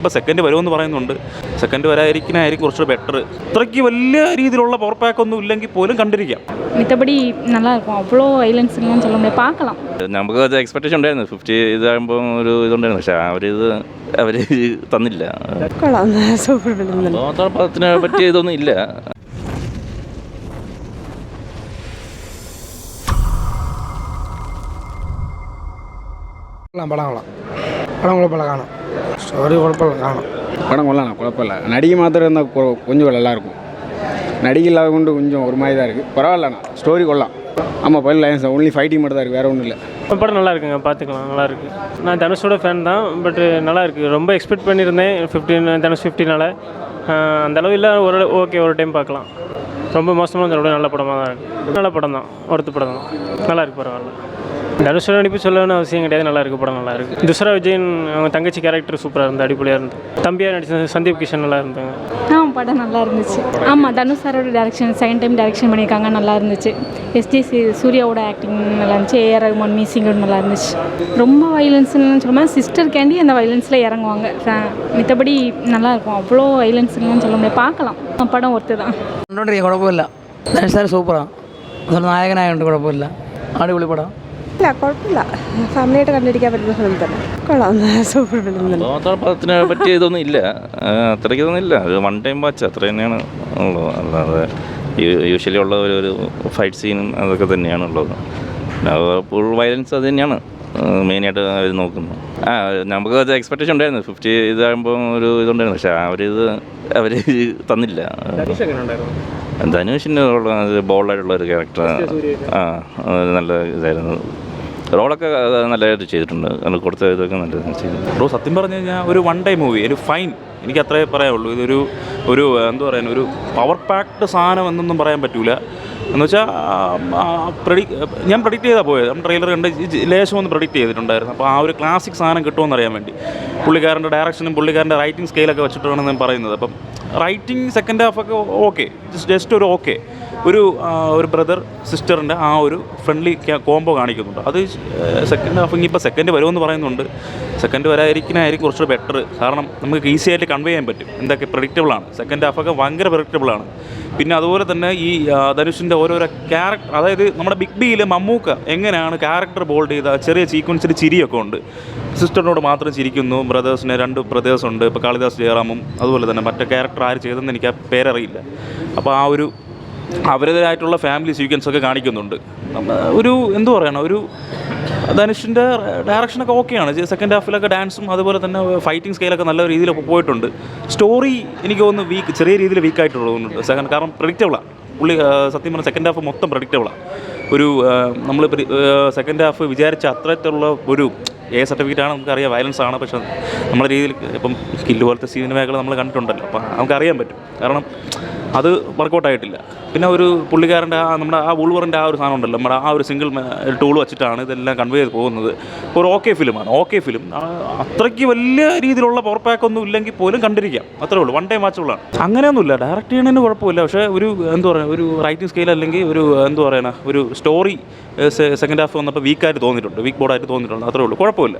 ഇപ്പോൾ സെക്കൻഡ് വരുമെന്ന് പറയുന്നുണ്ട്. സെക്കൻഡ് വരാതിരിക്കുന്നതായിരിക്കും കുറച്ചുകൂടെ ബെറ്റർ. അത്രയ്ക്ക് വലിയ രീതിയിലുള്ള പവർ പാക്ക് ഒന്നും ഇല്ലെങ്കിൽ പോലും കണ്ടിരിക്കാം. மித்தபடி நல்லா இருக்கும். அவ்வளோ வைலன்ஸ் இல்லைன்னு சொல்ல முடியாது, பார்க்கலாம். നമുക്ക് അത് എക്സ്പെക്ടേഷൻ ഉണ്ടായിരുന്നു. 50 ഇതാകുമ്പോൾ ഒരു ഇതുണ്ടായിരുന്നു. പക്ഷേ അവർ തന്നില്ല. പദത്തിനെ പറ്റി ഇതൊന്നും ഇല്ല. പടം കുഴപ്പമില്ല, കാണാം. സ്റ്റോറി കുഴപ്പമില്ല, കാണാം. படம் கொள்ளலாம், குழப்பமில்ல. நடிகை மாத்திரம் இருந்தால் கொஞ்சம் நல்லாயிருக்கும். நடிகை இல்லாத கொண்டு கொஞ்சம் ஒரு மாதிரி தான் இருக்குது. பரவாயில்லண்ணா, ஸ்டோரி கொள்ளலாம். ஆமாம், பயில் லைன்ஸ் ஒன்லி ஃபைட்டிங் மட்டும் தான் இருக்குது, வேறு ஒன்றும் இல்லை. படம் நல்லா இருக்குங்க, பார்த்துக்கலாம், நல்லா இருக்குது. நான் தனுஷோட ஃபேன் தான், பட் நல்லா இருக்குது. ரொம்ப எக்ஸ்பெக்ட் பண்ணியிருந்தேன் 15 தனுஷ் 15னால அந்தளவு இல்லை. ஒரு ஓகே, ஒரு டைம் பார்க்கலாம். ரொம்ப மோசமாக இருந்ததோட நல்ல படமாக தான் இருக்குது. நல்ல படம் தான், ஒருத்த படம் தான், நல்லா இருக்குது, பரவாயில்ல. தனுஷோட நடிப்பு சொல்லணும்னு அவசியம் கிடையாது, நல்லா இருக்குது, படம் நல்லா இருக்குது. துஷரா விஜயன் அவங்க தங்கச்சி கேரக்டர் சூப்பராக இருந்தது, அடிப்படையாக இருந்தது. தம்பியாக நடிச்ச சந்தீப் கிஷன் நல்லா இருந்தாங்க. படம் நல்லா இருந்துச்சு. ஆமாம், தனுஷ் சாரோட டேரக்ஷன், செகண்ட் டைம் டேரக்ஷன் பண்ணியிருக்காங்க, நல்லா இருந்துச்சு. எஸ்ஜே சூர்யாவோட ஆக்டிங் நல்லா இருந்துச்சு. ஏஆர் ரகுமான் மியூசிக் நல்லா இருந்துச்சு. ரொம்ப வைலன்ஸ்ன்னு சொல்லும்போது சிஸ்டர் கேண்டி அந்த வைலன்ஸில் இறங்குவாங்க. மித்தபடி நல்லா இருக்கும். அவ்வளோ வைலன்ஸ்ன்னு சொல்ல முடியாது, பார்க்கலாம். படம் ஒருத்து தான். കുഴപ്പമില്ല. ധനുഷ് സാർ സൂപ്പറാണ്. നായകനായതുകൊണ്ട് കുഴപ്പമില്ല. അടിപൊളി പടം. ഇല്ല, കുഴപ്പമില്ല. ഫാമിലിയായിട്ട് കണ്ടിരിക്കാൻ പറ്റുന്ന ഫിലിം തന്നെ. കൊള്ളാം, സൂപ്പർ ഫിലിം തന്നെ. പദത്തിനെ പറ്റി ഇതൊന്നും ഇല്ല, അത്രയ്ക്ക് ഇതൊന്നും ഇല്ല. അത് വൺ ടൈം വാച്ച് അത്ര തന്നെയാണ് ഉള്ളത്. അല്ലാതെ യൂഷ്വലി ഉള്ള ഒരു ഫൈറ്റ് സീനും അതൊക്കെ തന്നെയാണ് ഉള്ളത്. ഫുൾ വയലൻസ് അത് തന്നെയാണ് മെയിനായിട്ട് അവർ നോക്കുന്നത്. നമുക്ക് അത് എക്സ്പെക്ടേഷൻ ഉണ്ടായിരുന്നു. 50 ഇതാകുമ്പോൾ ഒരു ഇതുണ്ടായിരുന്നു. പക്ഷേ അവർ തന്നില്ല. ധനുഷിൻ്റെ ബോൾഡായിട്ടുള്ള ഒരു ക്യാരക്ടർ, നല്ല ഇതായിരുന്നു. റോളൊക്കെ നല്ലതായിട്ട് ചെയ്തിട്ടുണ്ട്. അത് കൊടുത്ത ഇതൊക്കെ നല്ലതായിട്ട് ചെയ്തിട്ടുണ്ട്. ബ്രോ, സത്യം പറഞ്ഞു കഴിഞ്ഞാൽ ഒരു വൺ ടൈം മൂവി, ഒരു ഫൈൻ, എനിക്ക് അത്രേ പറയാനുള്ളൂ. ഇതൊരു എന്താ പറയുക, ഒരു പവർ പാക്ഡ് സാധനം എന്നൊന്നും പറയാൻ പറ്റൂല. എന്ന് വെച്ചാൽ ഞാൻ പ്രഡിക്റ്റ് ചെയ്താൽ പോയത്. ട്രെയിലർ കണ്ട് ലേശം ഒന്ന് പ്രഡിക്റ്റ് ചെയ്തിട്ടുണ്ടായിരുന്നു. അപ്പോൾ ആ ഒരു ക്ലാസിക് സാധനം കിട്ടുമെന്ന് അറിയാൻ വേണ്ടി പുള്ളിക്കാരൻ്റെ ഡയറക്ഷനും പുള്ളിക്കാരൻ്റെ റൈറ്റിംഗ് സ്കെയിലൊക്കെ വെച്ചിട്ടാണ് ഞാൻ പറയുന്നത്. അപ്പം റൈറ്റിംഗ് സെക്കൻഡ് ഹാഫൊക്കെ ഓക്കെ, ജസ്റ്റ് ഒരു ഓക്കെ, ഒരു ബ്രദർ സിസ്റ്ററിൻ്റെ ആ ഒരു ഫ്രണ്ട്ലി കോംബോ കാണിക്കുന്നുണ്ട്. അത് സെക്കൻഡ് ഹാഫ് ഇനിയിപ്പോൾ സെക്കൻഡ് വരുമെന്ന് പറയുന്നുണ്ട്. സെക്കൻഡ് വരാതിരിക്കുന്നതായിരിക്കും കുറച്ചുകൂടെ ബെറ്റർ. കാരണം നമുക്ക് ഈസി ആയിട്ട് കൺവേ ചെയ്യാൻ പറ്റും എന്തൊക്കെ പ്രഡിക്റ്റബിളാണ്. സെക്കൻഡ് ഹാഫൊക്കെ ഭയങ്കര പ്രഡിക്റ്റബിളാണ്. പിന്നെ അതുപോലെ തന്നെ ഈ ധനുഷിൻ്റെ ഓരോരോ ക്യാരക്ടർ, അതായത് നമ്മുടെ ബിഗ് ബിയിൽ മമ്മൂക്ക എങ്ങനെയാണ് ക്യാരക്ടർ ബോൾഡ് ചെയ്ത ചെറിയ സീക്വൻസിൽ ചിരിയൊക്കെ ഉണ്ട്. സിസ്റ്ററിനോട് മാത്രം ചിരിക്കുന്നു. ബ്രദേഴ്സിന് 2 ബ്രദേഴ്സ് ഉണ്ട്. ഇപ്പോൾ കാളിദാസ് ജയറാമും അതുപോലെ തന്നെ മറ്റേ ക്യാരക്ടർ ആര് ചെയ്തെന്ന് എനിക്ക് ആ പേരറിയില്ല. അപ്പോൾ ആ ഒരു അവരുടേതായിട്ടുള്ള ഫാമിലി സീക്വൻസൊക്കെ കാണിക്കുന്നുണ്ട്. ഒരു എന്തു പറയണം, ഒരു ധനുഷിൻ്റെ ഡയറക്ഷനൊക്കെ ഓക്കെയാണ്. സെക്കൻഡ് ഹാഫിലൊക്കെ ഡാൻസും അതുപോലെ തന്നെ ഫൈറ്റിംഗ് സ്കെയിലൊക്കെ നല്ല രീതിയിലൊക്കെ പോയിട്ടുണ്ട്. സ്റ്റോറി എനിക്ക് തോന്നുന്നു ചെറിയ രീതിയിൽ വീക്കായിട്ടുള്ളതുകൊണ്ട്. കാരണം പ്രഡിക്റ്റബിളാണ് പുള്ളി. സത്യം പറഞ്ഞാൽ സെക്കൻഡ് ഹാഫ് മൊത്തം പ്രഡിക്റ്റബിളാണ്. നമ്മൾ സെക്കൻഡ് ഹാഫ് വിചാരിച്ച അത്രത്തുള്ള ഒരു സർട്ടിഫിക്കറ്റാണ്, നമുക്കറിയാം വയലൻസ് ആണ്. പക്ഷേ നമ്മുടെ രീതിയിൽ ഇപ്പം കില്ല് പോലത്തെ സിനിമകൾ നമ്മൾ കണ്ടിട്ടുണ്ടല്ലോ, അപ്പം നമുക്കറിയാൻ പറ്റും. കാരണം അത് വർക്കൗട്ടായിട്ടില്ല. പിന്നെ ഒരു പുള്ളിക്കാരൻ്റെ നമ്മുടെ വൂൾവറിൻ്റെ ഒരു സാധനം ഉണ്ടല്ലോ, നമ്മുടെ ആ ഒരു സിംഗിൾ ടൂൾ വെച്ചിട്ടാണ് ഇതെല്ലാം കൺവേ ചെയ്ത് പോകുന്നത്. ഒരു ഓക്കെ ഫിലിമാണ്. Okay film. അത്രയ്ക്ക് വലിയ രീതിയിലുള്ള പവർ പാക്ക് ഒന്നും ഇല്ലെങ്കിൽ പോലും കണ്ടിരിക്കാം, അത്രേ ഉള്ളൂ. വൺ ടൈം വാച്ചബിളാണ്. അങ്ങനെയൊന്നുമില്ല, ഡയറക്റ്റ് ചെയ്യണതിന് കുഴപ്പമില്ല. പക്ഷേ എന്താ പറയുക, ഒരു റൈറ്റിംഗ് സ്കെയിൽ അല്ലെങ്കിൽ എന്താ പറയുക, ഒരു സ്റ്റോറി സെക്കൻഡ് ഹാഫ് വന്നപ്പോൾ വീക്കായിട്ട് തോന്നിയിട്ടുണ്ട്, വീക്ക് ബോർഡായിട്ട് തോന്നിയിട്ടുണ്ട്, അത്രേ ഉള്ളൂ. കുഴപ്പമില്ല.